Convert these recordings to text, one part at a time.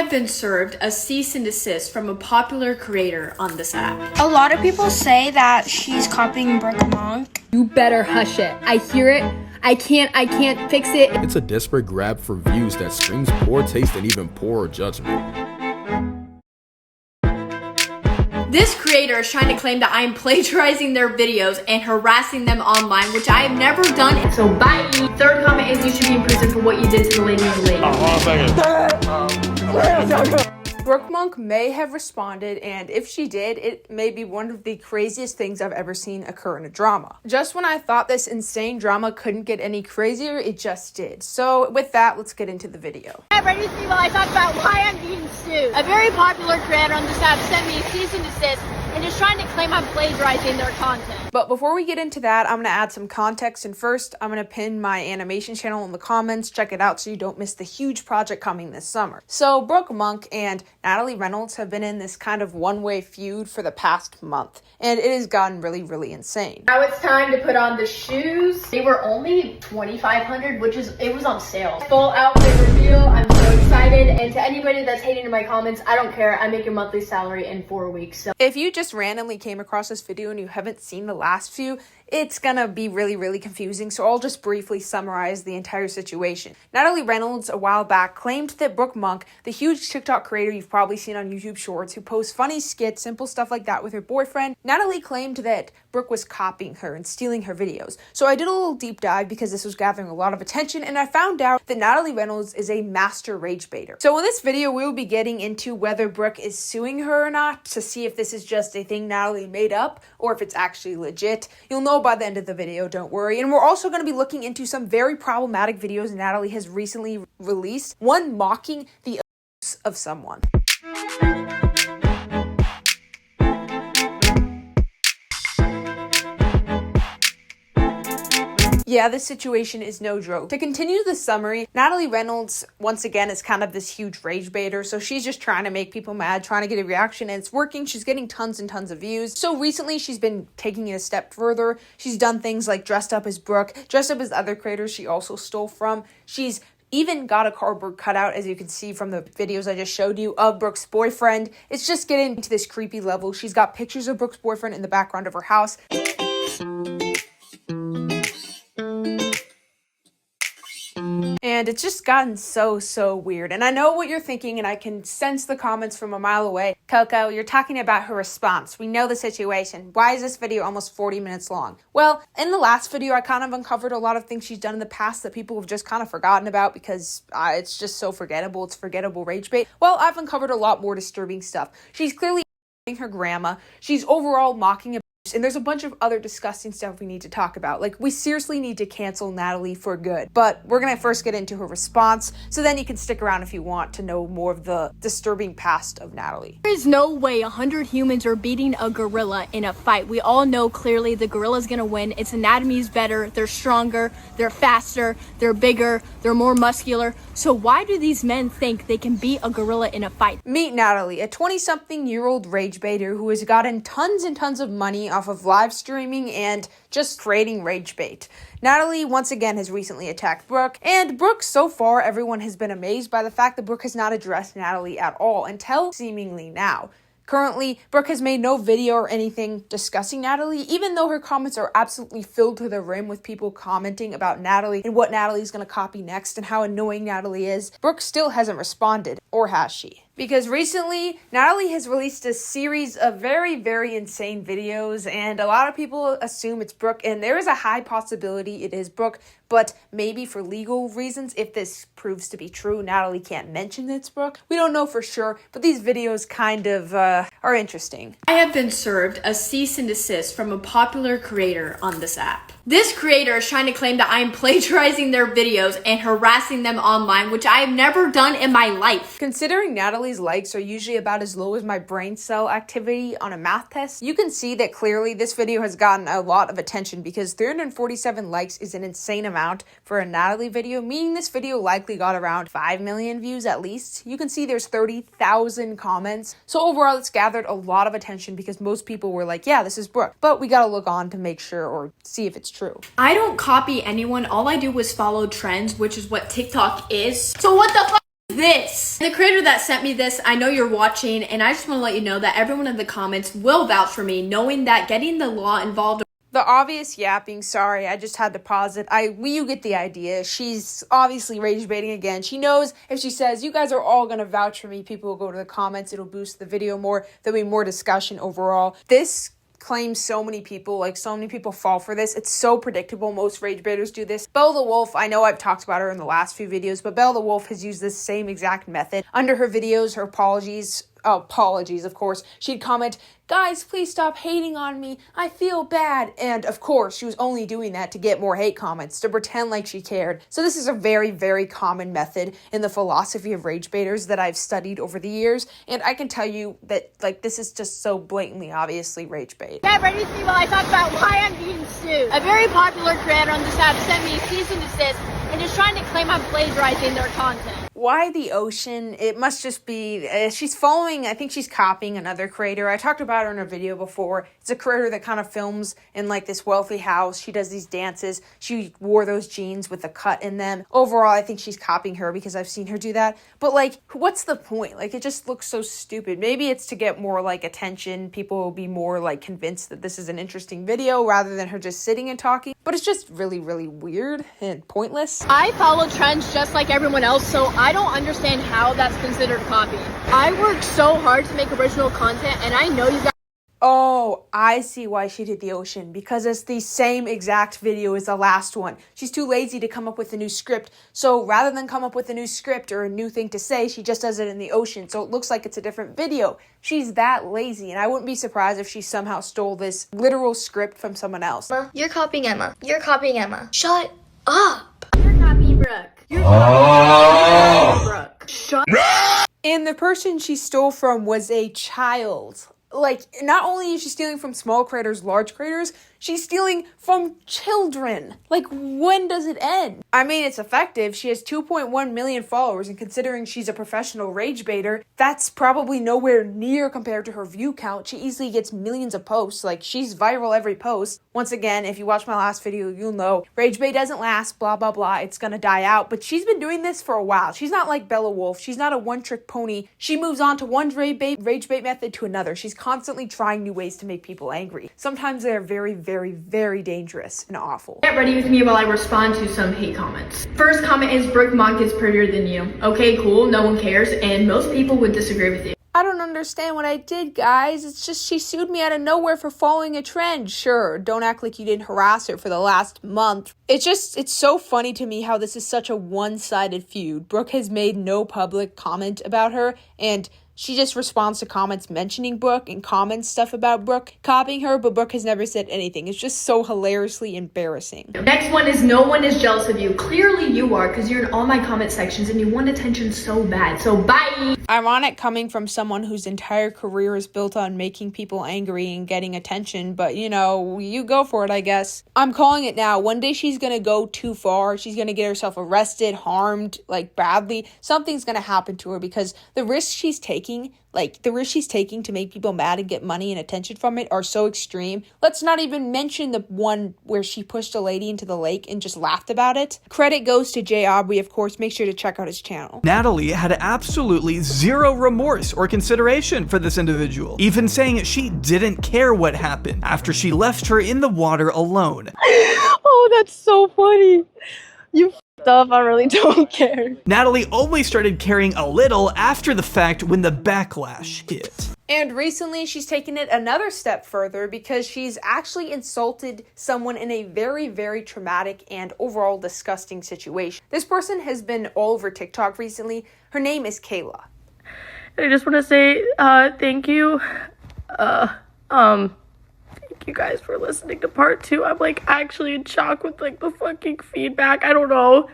have been served a cease and desist from a popular creator on this app. A lot of people say that she's copying Brooke Monk. You better hush it. I hear it. I can't fix it. It's a desperate grab for views that screams poor taste and even poorer judgment. This creator is trying to claim that I am plagiarizing their videos and harassing them online, which I have never done. So bye. Third comment is you should be in prison for what you did to the lady in the lady. Brooke Monk may have responded, and if she did, it may be one of the craziest things I've ever seen occur in a drama. Just when I thought this insane drama couldn't get any crazier, it just did. So with that, let's get into the video. I'm ready to see while I talk about why I'm being sued. A very popular creator on this app sent me a cease and desist and is trying to claim I'm plagiarizing their content. But before we get into that, I'm going to add some context, and first, I'm going to pin my animation channel in the comments. Check it out so you don't miss the huge project coming this summer. So Brooke Monk and Natalie Reynolds have been in this kind of one-way feud for the past month, and it has gotten really, really insane. Now it's time to put on the shoes. They were only $2,500, it was on sale. Full outfit reveal. I'm so excited. And to anybody that's hating in my comments, I don't care. I make your monthly salary in 4 weeks. So if you just randomly came across this video and you haven't seen the last few, it's gonna be really, really confusing, so I'll just briefly summarize the entire situation. Natalie Reynolds, a while back, claimed that Brooke Monk, the huge TikTok creator you've probably seen on YouTube Shorts, who posts funny skits, simple stuff like that with her boyfriend, Natalie claimed that Brooke was copying her and stealing her videos. So I did a little deep dive because this was gathering a lot of attention, and I found out that Natalie Reynolds is a master rage baiter. So in this video, we will be getting into whether Brooke is suing her or not to see if this is just a thing Natalie made up or if it's actually legit. You'll know by the end of the video, don't worry. And we're also going to be looking into some very problematic videos Natalie has recently released, one mocking the abuse of someone. Yeah, this situation is no joke. To continue the summary, Natalie Reynolds, once again, is kind of this huge rage baiter, so she's just trying to make people mad, trying to get a reaction, and it's working. She's getting tons and tons of views. So recently, she's been taking it a step further. She's done things like dressed up as Brooke, dressed up as other creators she also stole from. She's even got a cardboard cutout, as you can see from the videos I just showed you, of Brooke's boyfriend. It's just getting to this creepy level. She's got pictures of Brooke's boyfriend in the background of her house. And it's just gotten so weird. And I know what you're thinking, and I can sense the comments from a mile away. Coco, you're talking about her response. We know the situation. Why is this video almost 40 minutes long? Well, in the last video, I kind of uncovered a lot of things she's done in the past that people have just kind of forgotten about because it's just so forgettable. It's forgettable rage bait. Well, I've uncovered a lot more disturbing stuff. She's clearly her grandma. She's overall mocking and there's a bunch of other disgusting stuff we need to talk about. Like, we seriously need to cancel Natalie for good. But we're going to first get into her response, so then you can stick around if you want to know more of the disturbing past of Natalie. There is no way 100 humans are beating a gorilla in a fight. We all know clearly the gorilla's gonna win. Its anatomy is better, they're stronger, they're faster, they're bigger, they're more muscular. So why do these men think they can beat a gorilla in a fight? Meet Natalie, a 20-something-year-old rage baiter who has gotten tons and tons of money off of live streaming and just creating rage bait. Natalie once again has recently attacked Brooke, and Brooke, so far, everyone has been amazed by the fact that Brooke has not addressed Natalie at all until seemingly now. Currently, Brooke has made no video or anything discussing Natalie, even though her comments are absolutely filled to the rim with people commenting about Natalie and what Natalie's gonna copy next and how annoying Natalie is. Brooke still hasn't responded, or has she? Because recently, Natalie has released a series of very insane videos, and a lot of people assume it's Brooke, and there is a high possibility it is Brooke, but maybe for legal reasons, if this proves to be true, Natalie can't mention it's Brooke. We don't know for sure, but these videos kind of are interesting. I have been served a cease and desist from a popular creator on this app. This creator is trying to claim that I am plagiarizing their videos and harassing them online, which I have never done in my life. Considering Natalie's likes are usually about as low as my brain cell activity on a math test, you can see that clearly this video has gotten a lot of attention because 347 likes is an insane amount for a Natalie video, meaning this video likely got around 5 million views at least. You can see there's 30,000 comments. So overall, it's gathered a lot of attention because most people were like, yeah, this is Brooke. But we gotta look on to make sure or see if it's true. I don't copy anyone. All I do is follow trends, which is what TikTok is. So what the fuck is this? The creator that sent me this, I know you're watching, and I just want to let you know that everyone in the comments will vouch for me, knowing that getting the law involved. The obvious yapping, sorry, I just had to pause it. You get the idea. She's obviously rage baiting again. She knows if she says, you guys are all going to vouch for me, people will go to the comments, it'll boost the video more, there'll be more discussion overall. This claims so many people, like so many people fall for this. It's so predictable. Most rage baiters do this. Belle the Wolf, I know I've talked about her in the last few videos, but Belle the Wolf has used this same exact method. Under her videos, her apologies, of course, she'd comment, guys, please stop hating on me. I feel bad. And of course, she was only doing that to get more hate comments, to pretend like she cared. So this is a very, very common method in the philosophy of rage baiters that I've studied over the years. And I can tell you that, like, this is just so blatantly, obviously rage bait. Get ready to see while I talk about why I'm being sued. A very popular creator on this app sent me a cease and desist and is trying to claim I'm plagiarizing their content. Why the ocean? It must just be, she's following, I think she's copying another creator. I talked about her in a video before. It's a creator that kind of films in like this wealthy house. She does these dances. She wore those jeans with a cut in them. Overall, I think she's copying her because I've seen her do that. But like, what's the point? Like, it just looks so stupid. Maybe it's to get more like attention. People will be more like convinced that this is an interesting video rather than her just sitting and talking. But it's just really, really weird and pointless. I follow trends just like everyone else, so I don't understand how that's considered copying. I work so hard to make original content, and I know you guys. Oh, I see why she did the ocean, because it's the same exact video as the last one. She's too lazy to come up with a new script, so rather than come up with a new script or a new thing to say, she just does it in the ocean, so it looks like it's a different video. She's that lazy, and I wouldn't be surprised if she somehow stole this literal script from someone else. You're copying Emma. You're copying Emma. Shut up. You're copying Brooke. You're copying Brooke. Shut up. And the person she stole from was a child. Like, not only is she stealing from small creators, large creators, she's stealing from children. Like, when does it end? I mean, it's effective. She has 2.1 million followers, and considering she's a professional rage baiter, that's probably nowhere near compared to her view count. She easily gets millions of posts. Like, she's viral every post. Once again, if you watch my last video, you'll know rage bait doesn't last, blah, blah, blah. It's gonna die out. But she's been doing this for a while. She's not like Bella Wolf. She's not a one-trick pony. She moves on to one rage bait method to another. She's constantly trying new ways to make people angry. Sometimes they're very, very, very dangerous and awful. Get ready with me while I respond to some hate comments. First comment is Brooke Monk is prettier than you. Okay, cool, no one cares, and most people would disagree with you. I don't understand what I did, guys. It's just she sued me out of nowhere for following a trend. Sure, don't act like you didn't harass her for the last month. It's so funny to me how this is such a one-sided feud. Brooke has made no public comment about her, and she just responds to comments mentioning Brooke and comments stuff about Brooke copying her, but Brooke has never said anything. It's just so hilariously embarrassing. Next one is no one is jealous of you. Clearly you are, because you're in all my comment sections and you want attention so bad. So bye! Ironic coming from someone whose entire career is built on making people angry and getting attention, but you know, you go for it, I guess. I'm calling it now. One day she's gonna go too far. She's gonna get herself arrested, harmed, like badly. Something's gonna happen to her because the risks she's taking, to make people mad and get money and attention from it are so extreme. Let's not even mention the one where she pushed a lady into the lake and just laughed about it. Credit goes to Jay Aubrey, of course. Make sure to check out his channel. Natalie had absolutely zero remorse or consideration for this individual, even saying she didn't care what happened after she left her in the water alone. Oh, that's so funny. You f***ed up, I really don't care. Natalie only started caring a little after the fact when the backlash hit. And recently she's taken it another step further because she's actually insulted someone in a very, very traumatic and overall disgusting situation. This person has been all over TikTok recently. Her name is Kayla. I just want to say thank you. Thank you guys for listening to part 2. I'm like actually in shock with like the fucking feedback. I don't know.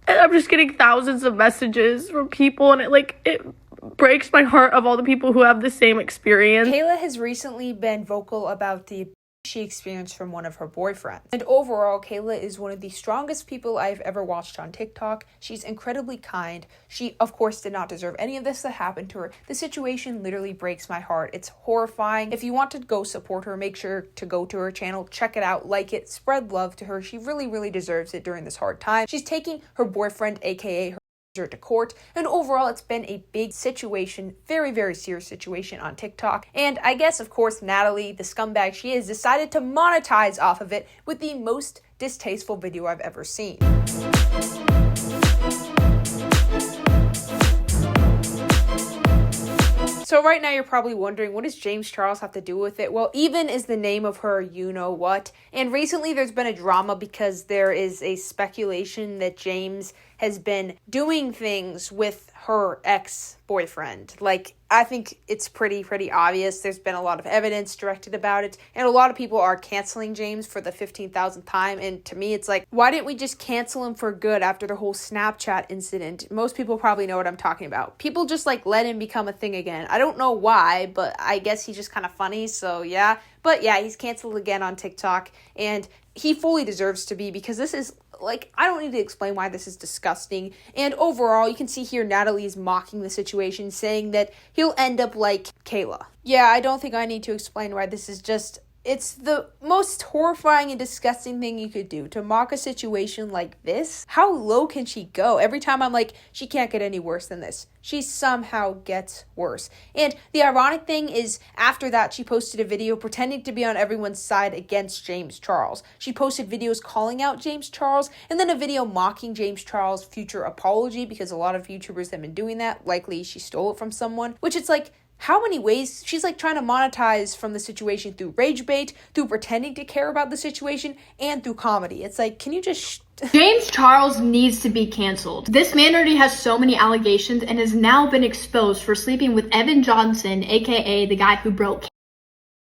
And I'm just getting thousands of messages from people, and it breaks my heart of all the people who have the same experience. Kayla has recently been vocal about the she experienced from one of her boyfriends. And overall, Kayla is one of the strongest people I've ever watched on TikTok. She's incredibly kind. She, of course, did not deserve any of this that happened to her. The situation literally breaks my heart. It's horrifying. If you want to go support her, make sure to go to her channel, check it out, like it, spread love to her. She really, really deserves it during this hard time. She's taking her boyfriend, aka her to court, and overall it's been a big situation, very, very serious situation on TikTok. And I guess, of course, Natalie, the scumbag she is, decided to monetize off of it with the most distasteful video I've ever seen. So right now you're probably wondering, what does James Charles have to do with it? Well, Even is the name of her you-know-what. And recently there's been a drama because there is a speculation that James has been doing things with her ex-boyfriend. Like, I think it's pretty obvious. There's been a lot of evidence directed about it, and a lot of people are canceling James for the 15,000th time, and to me it's like, why didn't we just cancel him for good after the whole Snapchat incident? Most people probably know what I'm talking about. People just like let him become a thing again. I don't know why, but I guess he's just kind of funny, so yeah. But yeah, he's canceled again on TikTok, and he fully deserves to be, because this is, like, I don't need to explain why this is disgusting. And overall, you can see here Natalie is mocking the situation, saying that he'll end up like Kayla. Yeah, I don't think I need to explain why this is just... It's the most horrifying and disgusting thing you could do, to mock a situation like this. How low can she go? Every time I'm like, she can't get any worse than this. She somehow gets worse. And the ironic thing is, after that, she posted a video pretending to be on everyone's side against James Charles. She posted videos calling out James Charles, and then a video mocking James Charles' future apology, because a lot of YouTubers have been doing that. Likely she stole it from someone, which it's like, how many ways? She's like trying to monetize from the situation through rage bait, through pretending to care about the situation, and through comedy. It's like, can you just... James Charles needs to be canceled. This man already has so many allegations and has now been exposed for sleeping with Evan Johnson, aka the guy who broke.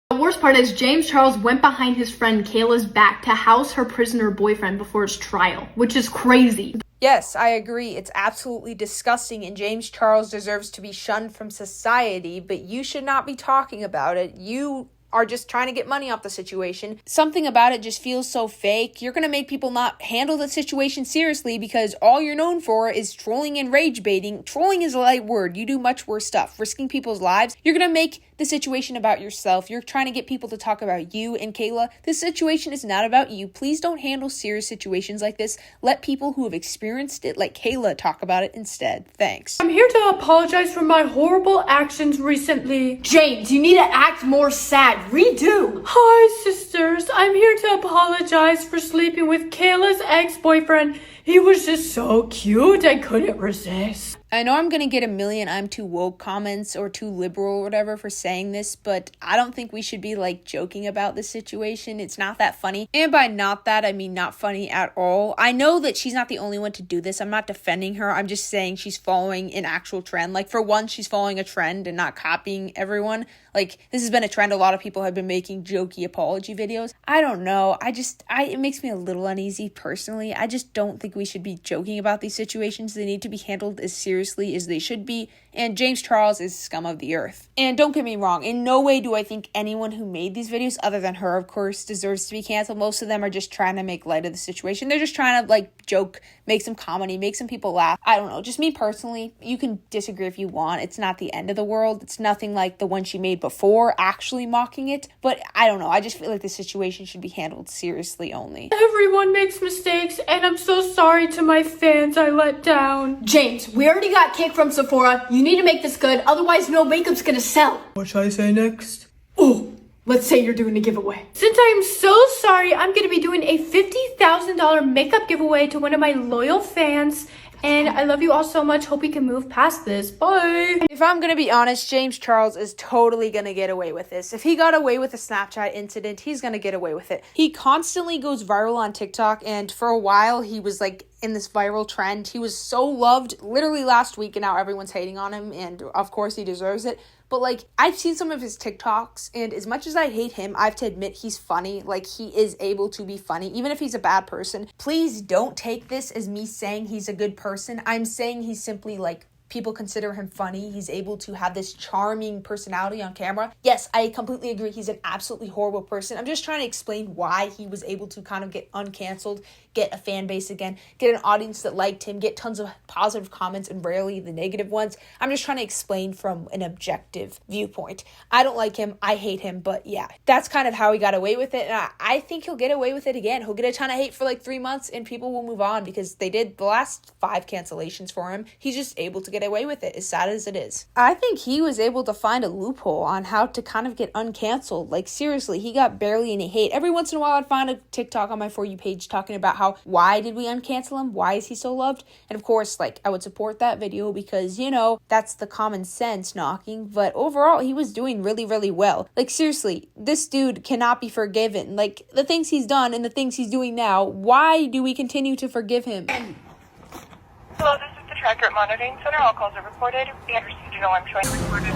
The worst part is James Charles went behind his friend Kayla's back to house her prisoner boyfriend before his trial, which is crazy. Yes, I agree. It's absolutely disgusting, and James Charles deserves to be shunned from society, but you should not be talking about it. You are just trying to get money off the situation. Something about it just feels so fake. You're going to make people not handle the situation seriously because all you're known for is trolling and rage baiting. Trolling is a light word. You do much worse stuff. Risking people's lives. You're going to make the situation about yourself. You're trying to get people to talk about you and Kayla. This situation is not about you. Please don't handle serious situations like this. Let people who have experienced it, like Kayla, talk about it instead. Thanks. I'm here to apologize for my horrible actions recently. James, you need to act more sad. Redo. Hi, sisters. I'm here to apologize for sleeping with Kayla's ex-boyfriend. He was just so cute, I couldn't resist. I know I'm going to get a million I'm too woke comments or too liberal or whatever for saying this, but I don't think we should be like joking about this situation. It's not that funny. And by not that, I mean not funny at all. I know that she's not the only one to do this. I'm not defending her. I'm just saying she's following an actual trend. Like, for one, she's following a trend and not copying everyone. Like, this has been a trend. A lot of people have been making jokey apology videos. I don't know. It makes me a little uneasy personally. I just don't think we should be joking about these situations. They need to be handled as seriously as they should be, and James Charles is scum of the earth. And don't get me wrong, in no way do I think anyone who made these videos, other than her, of course, deserves to be canceled. Most of them are just trying to make light of the situation. They're just trying to, like, joke, make some comedy, make some people laugh. I don't know, just me personally, you can disagree if you want. It's not the end of the world. It's nothing like the one she made before, actually mocking it, but I don't know, I just feel like the situation should be handled seriously only. Everyone makes mistakes, and I'm so sorry to my fans I let down. James, we already got kicked from Sephora. You need to make this good, otherwise no makeup's gonna sell. What should I say next? Oh, let's say you're doing a giveaway. Since I'm so sorry, I'm gonna be doing a $50,000 makeup giveaway to one of my loyal fans. And I love you all so much. Hope we can move past this. Bye. If I'm gonna be honest, James Charles is totally gonna get away with this. If he got away with the Snapchat incident, he's gonna get away with it. He constantly goes viral on TikTok, and for a while he was like in this viral trend. He was so loved literally last week, and now everyone's hating on him, and of course he deserves it. But, like, I've seen some of his TikToks, and as much as I hate him, I have to admit he's funny. Like, he is able to be funny, even if he's a bad person. Please don't take this as me saying he's a good person. I'm saying he's simply, like, people consider him funny. He's able to have this charming personality on camera. Yes, I completely agree. He's an absolutely horrible person. I'm just trying to explain why he was able to kind of get uncanceled, get a fan base again, get an audience that liked him, get tons of positive comments and rarely the negative ones. I'm just trying to explain from an objective viewpoint. I don't like him. I hate him. But yeah, that's kind of how he got away with it. And I think he'll get away with it again. He'll get a ton of hate for like 3 months and people will move on because they did the last 5 cancellations for him. He's just able to get away with it, as sad as it is. I think he was able to find a loophole on how to kind of get uncanceled. Like seriously, he got barely any hate. Every once in a while I'd find a TikTok on my For You page talking about how, why did we uncancel him? Why is he so loved? And of course, like, I would support that video because, you know, that's the common sense knocking. But overall, he was doing really, really well. Like seriously, this dude cannot be forgiven. Like the things he's done and the things he's doing now, why do we continue to forgive him? Hello, this is the tracker at Monitoring Center. All calls are recorded. We have received an alarm showing recorded.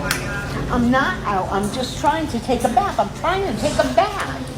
I'm not out. I'm just trying to take a bath. I'm trying to take a bath.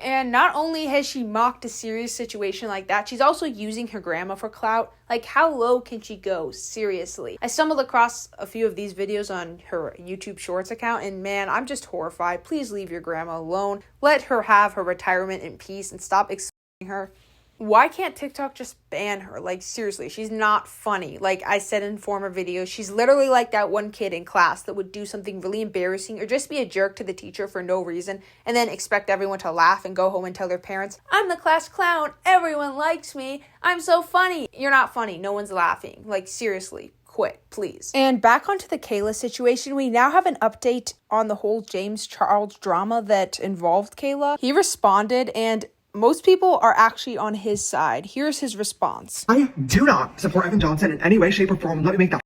And not only has she mocked a serious situation like that, she's also using her grandma for clout. Like, how low can she go? Seriously. I stumbled across a few of these videos on her YouTube Shorts account, and man, I'm just horrified. Please leave your grandma alone. Let her have her retirement in peace and stop exposing her. Why can't TikTok just ban her? Like, seriously, she's not funny. Like I said in former videos, she's literally like that one kid in class that would do something really embarrassing or just be a jerk to the teacher for no reason and then expect everyone to laugh and go home and tell their parents, I'm the class clown, everyone likes me, I'm so funny. You're not funny, no one's laughing. Like, seriously. Quit, please. And back onto the Kayla situation, we now have an update on the whole James Charles drama that involved Kayla. He responded, and most people are actually on his side. Here's his response. I do not support Evan Johnson in any way, shape, or form. Let me make that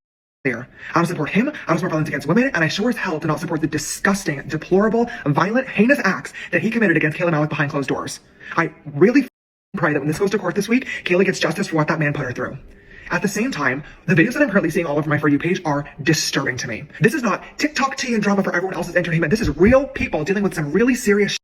clear. I don't support him. I don't support violence against women, and I sure as hell do not support the disgusting, deplorable, violent, heinous acts that he committed against Kayla Malik behind closed doors. I really pray that when this goes to court this week, Kayla gets justice for what that man put her through. At the same time, the videos that I'm currently seeing all over my For You page are disturbing to me. This is not TikTok tea and drama for everyone else's entertainment. This is real people dealing with some really serious shit.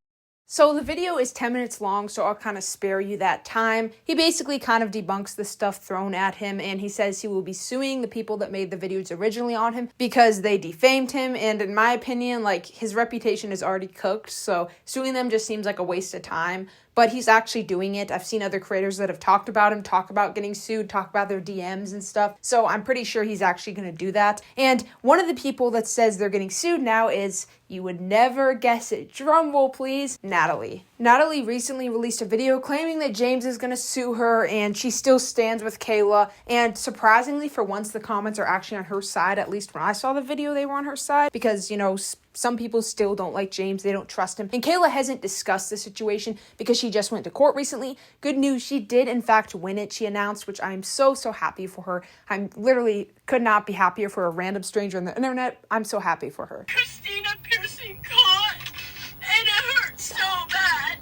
So the video is 10 minutes long, so I'll kind of spare you that time. He basically kind of debunks the stuff thrown at him, and he says he will be suing the people that made the videos originally on him because they defamed him, and in my opinion, like, his reputation is already cooked, so suing them just seems like a waste of time. But he's actually doing it. I've seen other creators that have talked about him, talk about getting sued, talk about their DMs and stuff. So I'm pretty sure he's actually going to do that. And one of the people that says they're getting sued now is, you would never guess it, drum roll please, Natalie. Natalie recently released a video claiming that James is going to sue her and she still stands with Kayla. And surprisingly, for once, the comments are actually on her side. At least when I saw the video, they were on her side because, you know, some people still don't like James. They don't trust him. And Kayla hasn't discussed the situation because she just went to court recently. Good news, she did in fact win it, she announced, which I'm so happy for her. I'm literally could not be happier for a random stranger on the internet. I'm so happy for her. Christina piercing caught, and it hurts so bad.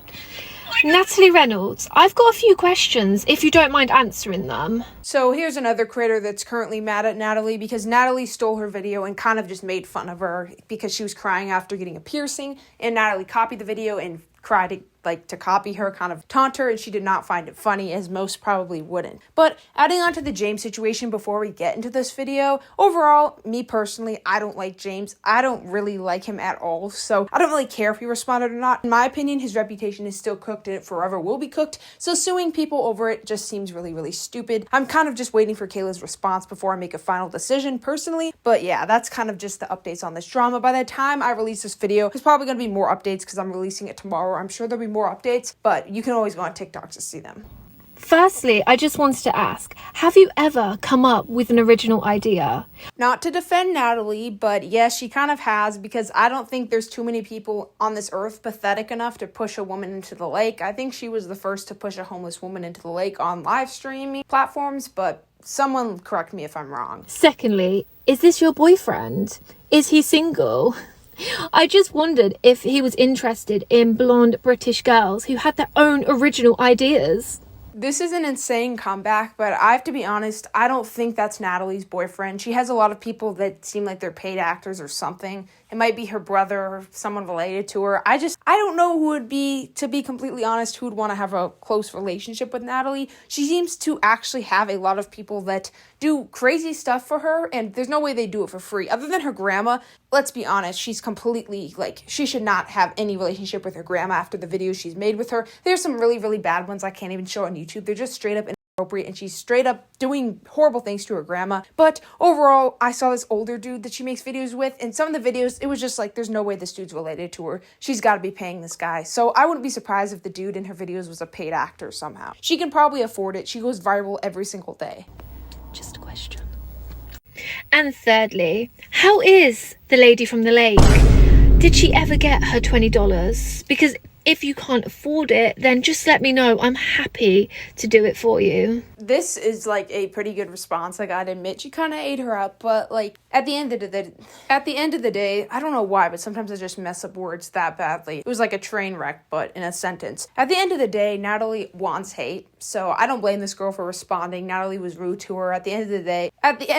Natalie Reynolds, I've got a few questions if you don't mind answering them. So here's another creator that's currently mad at Natalie because Natalie stole her video and kind of just made fun of her because she was crying after getting a piercing, and Natalie copied the video and cried to copy her, kind of taunt her, and she did not find it funny, as most probably wouldn't. But adding on to the James situation before we get into this video, overall, me personally, I don't like James. I don't really like him at all, so I don't really care if he responded or not. In my opinion, his reputation is still cooked and it forever will be cooked, so suing people over it just seems really, really stupid. I'm kind of just waiting for Kayla's response before I make a final decision personally, but yeah, that's kind of just the updates on this drama. By the time I release this video, there's probably going to be more updates because I'm releasing it tomorrow. I'm sure there'll be more updates, but you can always go on TikTok to see them. Firstly, I just wanted to ask, have you ever come up with an original idea? Not to defend Natalie, but yes, she kind of has, because I don't think there's too many people on this earth pathetic enough to push a woman into the lake. I think she was the first to push a homeless woman into the lake on live streaming platforms, but someone correct me if I'm wrong. Secondly, is this your boyfriend? Is he single? I just wondered if he was interested in blonde British girls who had their own original ideas. This is an insane comeback, but I have to be honest, I don't think that's Natalie's boyfriend. She has a lot of people that seem like they're paid actors or something. It might be her brother or someone related to her. I don't know who would be, to be completely honest, who would want to have a close relationship with Natalie. She seems to actually have a lot of people that do crazy stuff for her, and there's no way they do it for free. Other than her grandma, let's be honest, she's completely, she should not have any relationship with her grandma after the videos she's made with her. There's some really, really bad ones I can't even show on YouTube. They're just straight up inappropriate, and she's straight up doing horrible things to her grandma. But overall, I saw this older dude that she makes videos with, and some of the videos, it was just like, there's no way this dude's related to her. She's got to be paying this guy. So I wouldn't be surprised if the dude in her videos was a paid actor somehow. She can probably afford it. She goes viral every single day. Just a question. And thirdly, how is the lady from the lake? Did she ever get her $20? Because if you can't afford it, then just let me know. I'm happy to do it for you. This is like a pretty good response, I gotta admit. She kind of ate her up, but like at the end of the day, I don't know why, but sometimes I just mess up words that badly. It was like a train wreck, but in a sentence. At the end of the day, Natalie wants hate, so I don't blame this girl for responding. Natalie was rude to her. At the end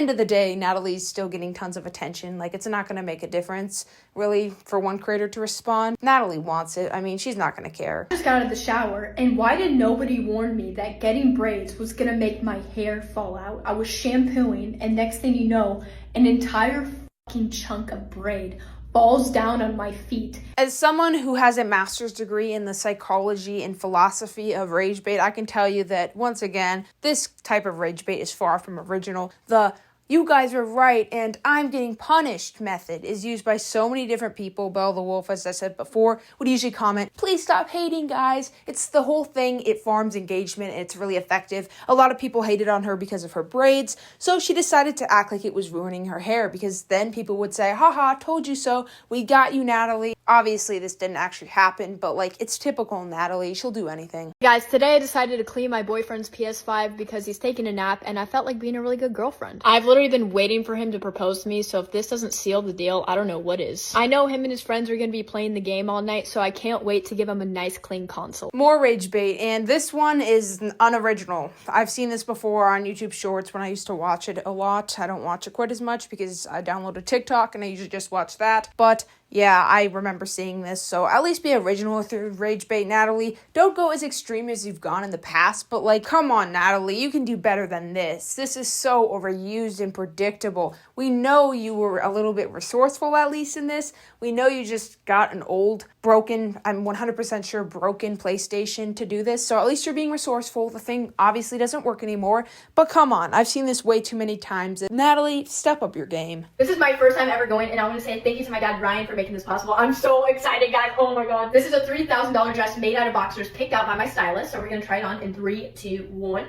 of the day, Natalie's still getting tons of attention. Like, it's not gonna make a difference, really, for one creator to respond. Natalie wants it. I mean, she's not gonna care. I just got out of the shower, and why did nobody warn me that getting braids was gonna make my hair fall out? I was shampooing, and next thing you know, an entire fucking chunk of braid falls down on my feet. As someone who has a master's degree in the psychology and philosophy of rage bait, I can tell you that, once again, this type of rage bait is far from original. The "you guys are right and I'm getting punished" method is used by so many different people. Belle the Wolf, as I said before, would usually comment, "Please stop hating, guys." It's the whole thing. It farms engagement and it's really effective. A lot of people hated on her because of her braids, so she decided to act like it was ruining her hair, because then people would say, "Haha, told you so. We got you, Natalie." Obviously, this didn't actually happen, but like, it's typical Natalie. She'll do anything. Guys, today I decided to clean my boyfriend's PS5 because he's taking a nap, and I felt like being a really good girlfriend. I've literally been waiting for him to propose to me, so if this doesn't seal the deal, I don't know what is. I know him and his friends are going to be playing the game all night, so I can't wait to give him a nice clean console. More rage bait, and this one is unoriginal. I've seen this before on YouTube Shorts when I used to watch it a lot. I don't watch it quite as much because I downloaded TikTok and I usually just watch that, but yeah, I remember seeing this, so at least be original with your rage bait, Natalie. Don't go as extreme as you've gone in the past, but like, come on, Natalie, you can do better than this. This is so overused and predictable. We know you were a little bit resourceful, at least in this. We know you just got an old, broken, I'm 100% sure broken PlayStation to do this, so at least you're being resourceful. The thing obviously doesn't work anymore, but come on, I've seen this way too many times. Natalie, step up your game. This is my first time ever going, and I want to say thank you to my dad, Ryan, for making this possible. I'm so excited, guys. Oh my god. This is a $3,000 dress made out of boxers picked out by my stylist, so we're gonna try it on in 3, 2, 1.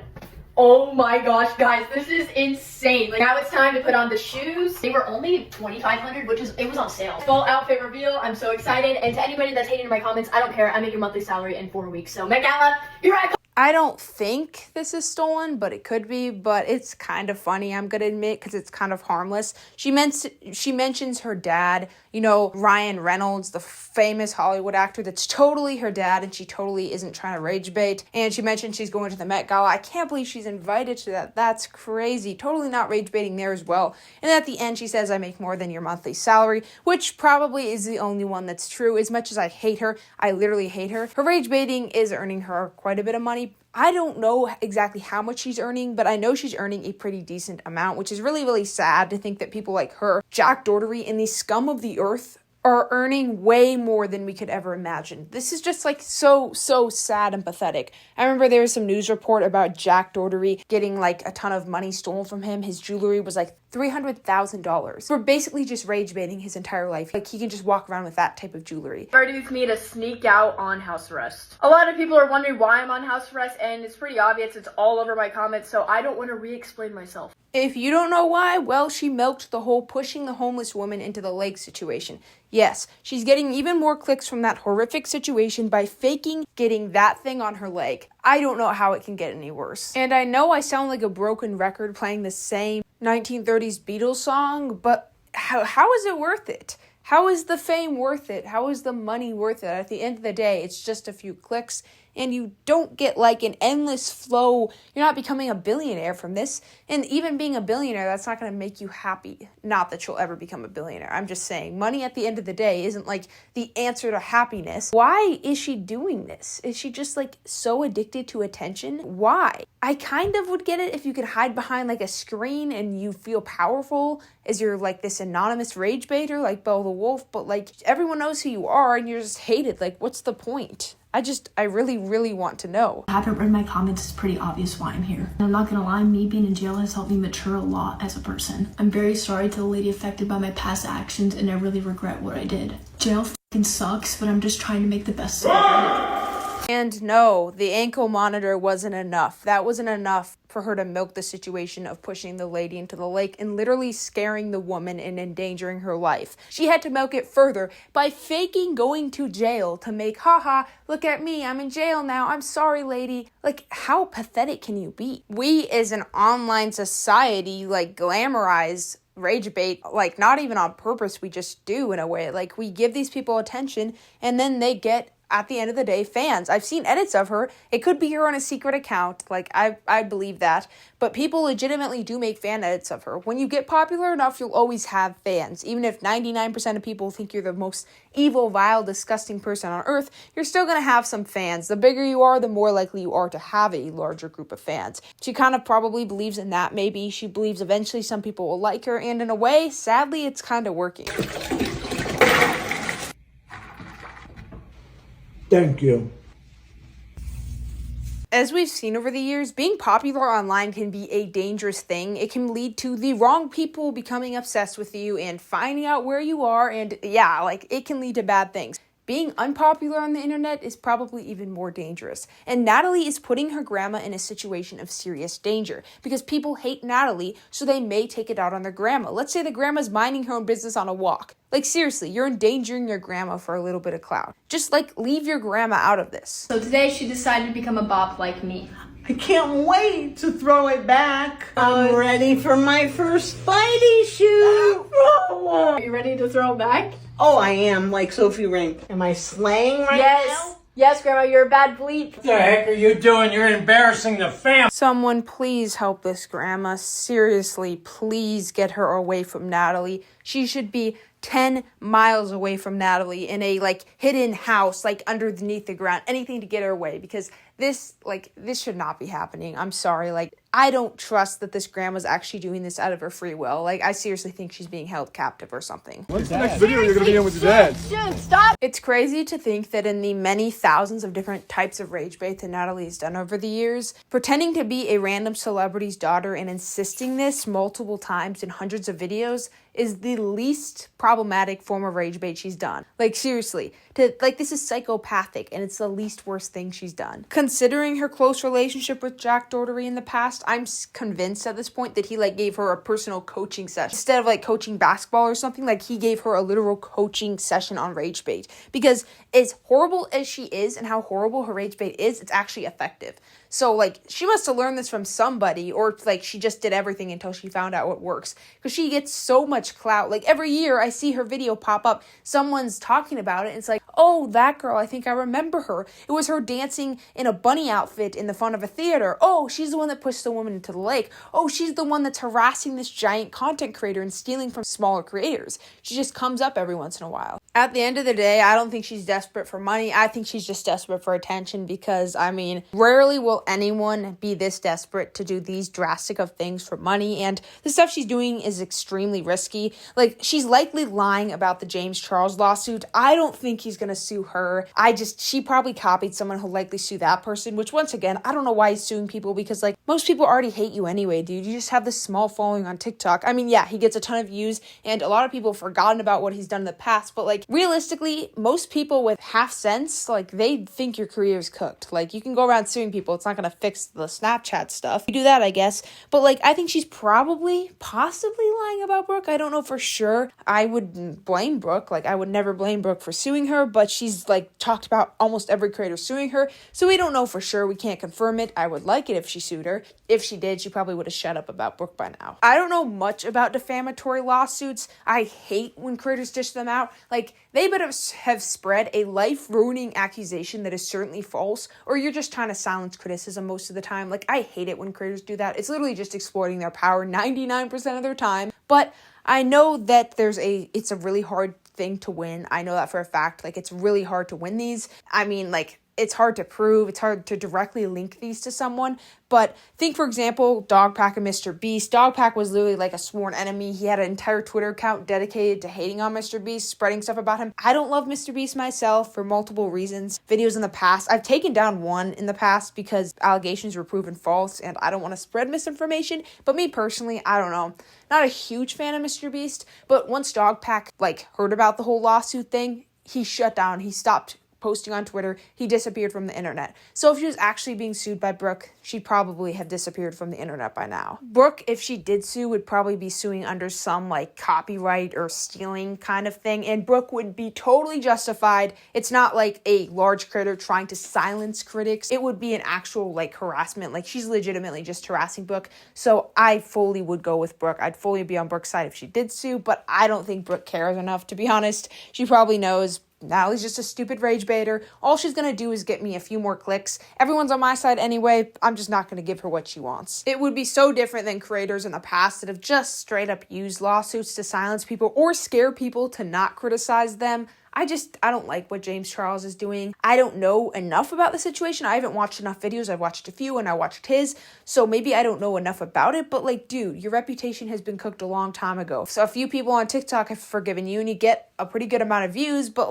Oh my gosh, guys, this is insane. Like, now it's time to put on the shoes. They were only $2,500, it was on sale. Full outfit reveal. I'm so excited. And to anybody that's hating in my comments, I don't care. I make your monthly salary in 4 weeks. So, Met Gala, here I come. I don't think this is stolen, but it could be, but it's kind of funny, I'm gonna admit, because it's kind of harmless. She mentions her dad, you know, Ryan Reynolds, the famous Hollywood actor that's totally her dad, and she totally isn't trying to rage bait. And she mentioned she's going to the Met Gala. I can't believe she's invited to that. That's crazy. Totally not rage baiting there as well. And at the end, she says, "I make more than your monthly salary," which probably is the only one that's true. As much as I hate her, I literally hate her. Her rage baiting is earning her quite a bit of money. I don't know exactly how much she's earning, but I know she's earning a pretty decent amount, which is really, really sad to think that people like her, Jack Doherty, and the scum of the earth are earning way more than we could ever imagine. This is just like so sad and pathetic. I remember there was some news report about Jack Doherty getting like a ton of money stolen from him. His jewelry was like $300,000 for basically just rage baiting his entire life. Like, he can just walk around with that type of jewelry. Ready for me to sneak out on house arrest. A lot of people are wondering why I'm on house arrest, and it's pretty obvious. It's all over my comments, so I don't want to re-explain myself. If you don't know why, well, she milked the whole pushing the homeless woman into the lake situation. Yes, she's getting even more clicks from that horrific situation by faking getting that thing on her leg. I don't know how it can get any worse. And I know I sound like a broken record playing the same 1930s Beatles song, but how is it worth it? How is the fame worth it? How is the money worth it? At the end of the day, it's just a few clicks, and you don't get like an endless flow. You're not becoming a billionaire from this. And even being a billionaire, that's not going to make you happy. Not that you'll ever become a billionaire. I'm just saying money at the end of the day isn't like the answer to happiness. Why is she doing this? Is she just like so addicted to attention? Why? I kind of would get it if you could hide behind like a screen and you feel powerful as you're like this anonymous rage baiter like Belle the Wolf, but like everyone knows who you are and you're just hated. Like, what's the point? I really, really want to know. I haven't read my comments, it's pretty obvious why I'm here. And I'm not gonna lie, me being in jail has helped me mature a lot as a person. I'm very sorry to the lady affected by my past actions, and I really regret what I did. Jail fucking sucks, but I'm just trying to make the best of it. And no, the ankle monitor wasn't enough. That wasn't enough for her to milk the situation of pushing the lady into the lake and literally scaring the woman and endangering her life. She had to milk it further by faking going to jail to make, haha, look at me, I'm in jail now, I'm sorry, lady. Like, how pathetic can you be? We as an online society, like, glamorize rage bait, like, not even on purpose, we just do in a way. Like, we give these people attention and then they get, at the end of the day, fans. I've seen edits of her. It could be her on a secret account. Like, I believe that. But people legitimately do make fan edits of her. When you get popular enough, you'll always have fans. Even if 99% of people think you're the most evil, vile, disgusting person on earth, you're still going to have some fans. The bigger you are, the more likely you are to have a larger group of fans. She kind of probably believes in that, maybe. She believes eventually some people will like her. And in a way, sadly, it's kind of working. Thank you. As we've seen over the years, being popular online can be a dangerous thing. It can lead to the wrong people becoming obsessed with you and finding out where you are, and yeah, like, it can lead to bad things. Being unpopular on the internet is probably even more dangerous. And Natalie is putting her grandma in a situation of serious danger because people hate Natalie, so they may take it out on their grandma. Let's say the grandma's minding her own business on a walk. Like, seriously, you're endangering your grandma for a little bit of clout. Just, like, leave your grandma out of this. So today she decided to become a bop like me. I can't wait to throw it back. I'm ready for my first Spidey shoot. Are you ready to throw it back? Oh, I am, like Sophie Rink. Am I slaying right now? Yes, Grandma, you're a bad bleep. What the heck are you doing? You're embarrassing the family. Someone please help this grandma. Seriously, please get her away from Natalie. She should be 10 miles away from Natalie in a, like, hidden house, like, underneath the ground. Anything to get her away, because this should not be happening. I'm sorry, like, I don't trust that this grandma's actually doing this out of her free will. Like, I seriously think she's being held captive or something. When's the next video you're gonna be in with your dad? Stop! It's crazy to think that in the many thousands of different types of rage bait that Natalie's done over the years, pretending to be a random celebrity's daughter and insisting this multiple times in hundreds of videos is the least problematic form of rage bait she's done. Like, seriously, this is psychopathic, and it's the least worst thing she's done. Considering her close relationship with Jack Doherty in the past, I'm convinced at this point that he, like, gave her a personal coaching session. Instead of, like, coaching basketball or something, like, he gave her a literal coaching session on rage bait. Because as horrible as she is and how horrible her rage bait is, it's actually effective. So, like, she must have learned this from somebody, or, like, she just did everything until she found out what works. Because she gets so much clout. Like, every year I see her video pop up, someone's talking about it, and it's like, oh, that girl, I think I remember her. It was her dancing in a bunny outfit in the front of a theater. Oh, she's the one that pushed the woman into the lake. Oh, she's the one that's harassing this giant content creator and stealing from smaller creators. She just comes up every once in a while. At the end of the day, I don't think she's desperate for money. I think she's just desperate for attention because, I mean, rarely will anyone be this desperate to do these drastic of things for money, and the stuff she's doing is extremely risky. Like, she's likely lying about the James Charles lawsuit. I don't think he's gonna sue her. She probably copied someone who'll likely sue that person, which, once again, I don't know why he's suing people because, like, most people already hate you anyway, dude. You just have this small following on TikTok. I mean, yeah, he gets a ton of views, and a lot of people have forgotten about what he's done in the past, but, like, realistically, most people with half sense, like, they think your career's cooked. Like, you can go around suing people. It's not gonna fix the Snapchat stuff. You do that, I guess. But, like, I think she's possibly lying about Brooke. I don't know for sure. I wouldn't blame Brooke. Like, I would never blame Brooke for suing her, but she's, like, talked about almost every creator suing her, so we don't know for sure. We can't confirm it. I would like it if she sued her. If she did, she probably would have shut up about Brooke by now. I don't know much about defamatory lawsuits. I hate when creators dish them out. Like, like, they better have spread a life-ruining accusation that is certainly false, or you're just trying to silence criticism most of the time. Like, I hate it when creators do that. It's literally just exploiting their power 99% of their time. But I know that it's a really hard thing to win. I know that for a fact. Like, it's really hard to win these. I mean, like, it's hard to prove. It's hard to directly link these to someone. But think, for example, Dogpack and Mr. Beast. Dogpack was literally like a sworn enemy. He had an entire Twitter account dedicated to hating on Mr. Beast, spreading stuff about him. I don't love Mr. Beast myself for multiple reasons. Videos in the past. I've taken down one in the past because allegations were proven false and I don't want to spread misinformation. But me personally, I don't know. Not a huge fan of Mr. Beast. But once Dogpack heard about the whole lawsuit thing, he shut down. He stopped posting on Twitter. He disappeared from the internet. So if she was actually being sued by Brooke, she'd probably have disappeared from the internet by now. Brooke, if she did sue, would probably be suing under some copyright or stealing kind of thing, and Brooke would be totally justified. It's not like a large creator trying to silence critics. It would be an actual harassment. She's legitimately just harassing Brooke. So I fully would go with Brooke. I'd fully be on Brooke's side if she did sue, but I don't think Brooke cares enough, to be honest. She probably knows Natalie's just a stupid rage baiter. All she's going to do is get me a few more clicks. Everyone's on my side anyway. I'm just not going to give her what she wants. It would be so different than creators in the past that have just straight up used lawsuits to silence people or scare people to not criticize them. I don't like what James Charles is doing. I don't know enough about the situation. I haven't watched enough videos. I've watched a few and I watched his. So maybe I don't know enough about it. But dude, your reputation has been cooked a long time ago. So a few people on TikTok have forgiven you and you get a pretty good amount of views. But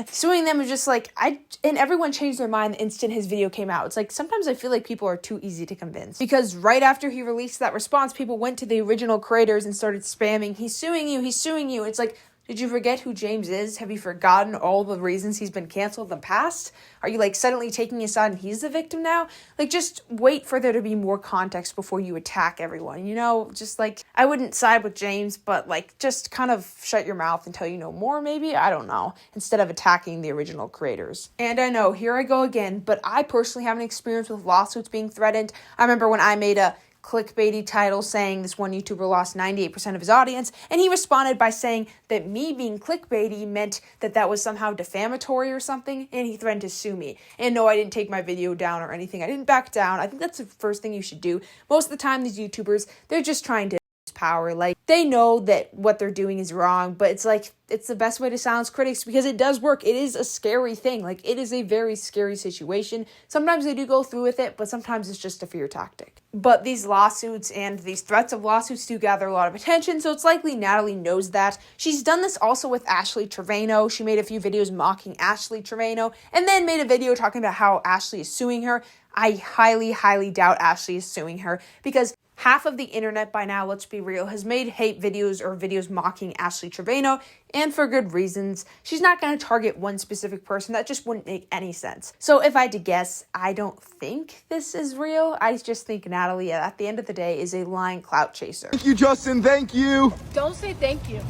suing them is just and everyone changed their mind the instant his video came out. It's sometimes I feel like people are too easy to convince. Because right after he released that response, people went to the original creators and started spamming, he's suing you, he's suing you. It's did you forget who James is? Have you forgotten all the reasons he's been canceled in the past? Are you suddenly taking his side and he's the victim now? Just wait for there to be more context before you attack everyone, I wouldn't side with James, but just kind of shut your mouth until you know more, maybe? I don't know. Instead of attacking the original creators. And I know, here I go again, but I personally have an experience with lawsuits being threatened. I remember when I made a clickbaity title saying this one YouTuber lost 98% of his audience, and he responded by saying that me being clickbaity meant that was somehow defamatory or something, and he threatened to sue me. And no, I didn't take my video down or anything. I didn't back down. I think that's the first thing you should do. Most of the time, these YouTubers, they're just trying to power. They know that what they're doing is wrong, but it's the best way to silence critics because it does work. It is a scary thing. It is a very scary situation. Sometimes they do go through with it, but sometimes it's just a fear tactic. But these lawsuits and these threats of lawsuits do gather a lot of attention, so it's likely Natalie knows that. She's done this also with Ashley Trevino. She made a few videos mocking Ashley Trevino, and then made a video talking about how Ashley is suing her. I highly, highly doubt Ashley is suing her because half of the internet by now, let's be real, has made hate videos or videos mocking Ashley Trevino, and for good reasons. She's not going to target one specific person. That just wouldn't make any sense. So if I had to guess, I don't think this is real. I just think Natalie, at the end of the day, is a lying clout chaser. Thank you, Justin. Thank you. Don't say thank you.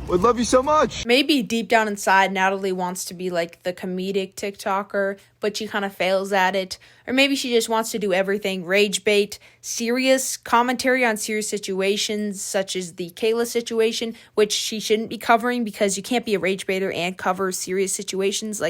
Would love you so much. Maybe deep down inside, Natalie wants to be the comedic TikToker, but she kind of fails at it. Or maybe she just wants to do everything. Rage bait, serious commentary on serious situations, such as the Kayla situation, which she shouldn't be covering because you can't be a rage baiter and cover serious situations.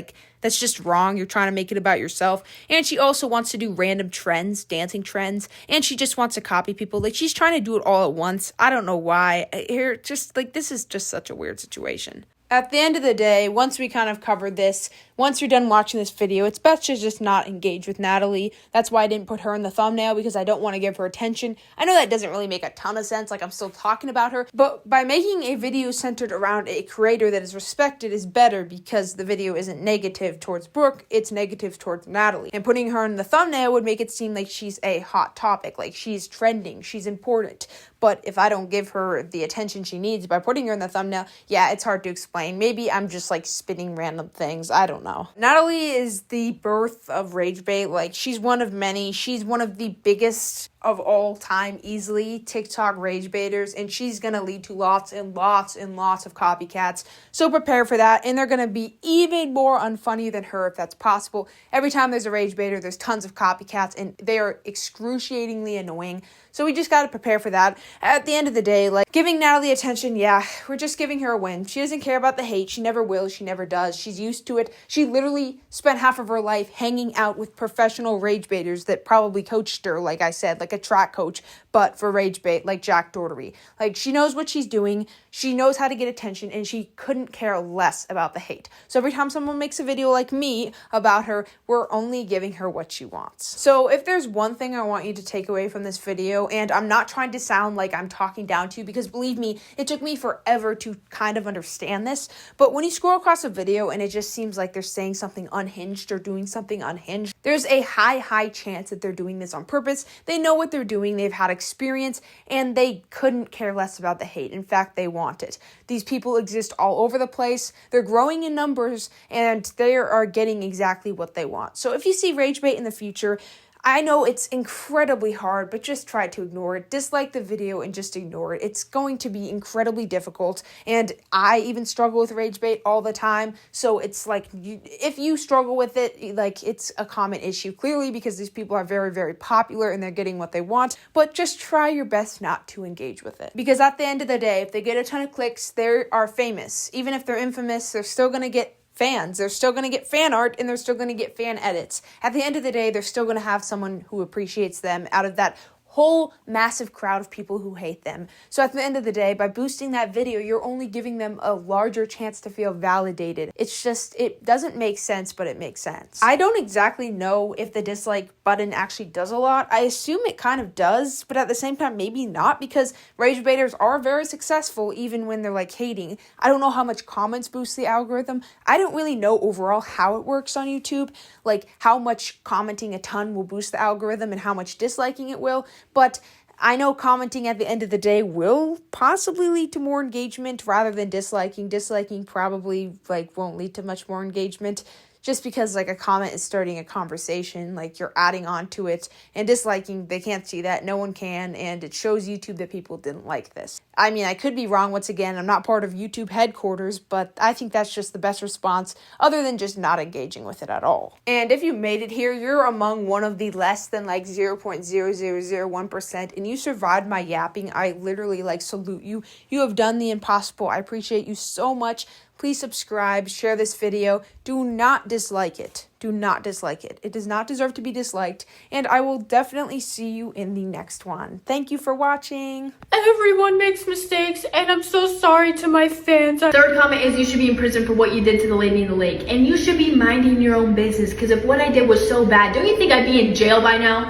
That's just wrong. You're trying to make it about yourself. And she also wants to do random trends, dancing trends, and she just wants to copy people. She's trying to do it all at once. I don't know why. This is just such a weird situation. At the end of the day, once we kind of covered this, once you're done watching this video, it's best to just not engage with Natalie. That's why I didn't put her in the thumbnail, because I don't want to give her attention. I know that doesn't really make a ton of sense, I'm still talking about her, but by making a video centered around a creator that is respected is better because the video isn't negative towards Brooke, it's negative towards Natalie. And putting her in the thumbnail would make it seem like she's a hot topic, she's trending, she's important. But if I don't give her the attention she needs by putting her in the thumbnail, yeah, it's hard to explain. Maybe I'm just spitting random things. I don't know. Natalie is the birth of rage bait. She's one of many. She's one of the biggest of all time easily, TikTok rage baiters, and she's gonna lead to lots and lots and lots of copycats. So prepare for that, and they're gonna be even more unfunny than her if that's possible. Every time there's a rage baiter, there's tons of copycats, and they are excruciatingly annoying. So we just gotta prepare for that. At the end of the day, like, giving Natalie attention, yeah, we're just giving her a win. She doesn't care about the hate. She never will. She never does. She's used to it. She literally spent half of her life hanging out with professional rage baiters that probably coached her, like I said, like a track coach, but for rage bait, like Jack Doherty. Like, she knows what she's doing. She knows how to get attention, and she couldn't care less about the hate. So every time someone makes a video like me about her, we're only giving her what she wants. So if there's one thing I want you to take away from this video, and I'm not trying to sound like I'm talking down to you, because believe me, it took me forever to kind of understand this, but when you scroll across a video and it just seems like they're saying something unhinged or doing something unhinged, there's a high chance that they're doing this on purpose. They know what they're doing, they've had experience, and they couldn't care less about the hate. In fact, they want it. These people exist all over the place, they're growing in numbers, and they are getting exactly what they want. So if you see rage bait in the future, I know it's incredibly hard, but just try to ignore it. Dislike the video and just ignore it. It's going to be incredibly difficult, and I even struggle with rage bait all the time, so it's like, if you struggle with it, like, it's a common issue, clearly, because these people are very, very popular and they're getting what they want, but just try your best not to engage with it. Because at the end of the day, if they get a ton of clicks, they are famous. Even if they're infamous, they're still going to get fans. They're still going to get fan art, and they're still going to get fan edits. At the end of the day, they're still going to have someone who appreciates them out of that whole massive crowd of people who hate them. So at the end of the day, by boosting that video, you're only giving them a larger chance to feel validated. It's just, it doesn't make sense, but it makes sense. I don't exactly know if the dislike button actually does a lot. I assume it kind of does, but at the same time, maybe not, because rage baiters are very successful even when they're like hating. I don't know how much comments boost the algorithm. I don't really know overall how it works on YouTube, like how much commenting a ton will boost the algorithm and how much disliking it will. But I know commenting at the end of the day will possibly lead to more engagement rather than disliking. Disliking probably won't lead to much more engagement, just because a comment is starting a conversation, you're adding on to it, and disliking, they can't see that, no one can, and it shows YouTube that people didn't like this. I mean, I could be wrong once again, I'm not part of YouTube headquarters, but I think that's just the best response, other than just not engaging with it at all. And if you made it here, you're among one of the less than 0.0001%, and you survived my yapping. I literally salute you. You have done the impossible. I appreciate you so much. Please subscribe, share this video. Do not dislike it. Do not dislike it. It does not deserve to be disliked, and I will definitely see you in the next one. Thank you for watching. Everyone makes mistakes, and I'm so sorry to my fans. Third comment is you should be in prison for what you did to the lady in the lake, and you should be minding your own business, because if what I did was so bad, don't you think I'd be in jail by now?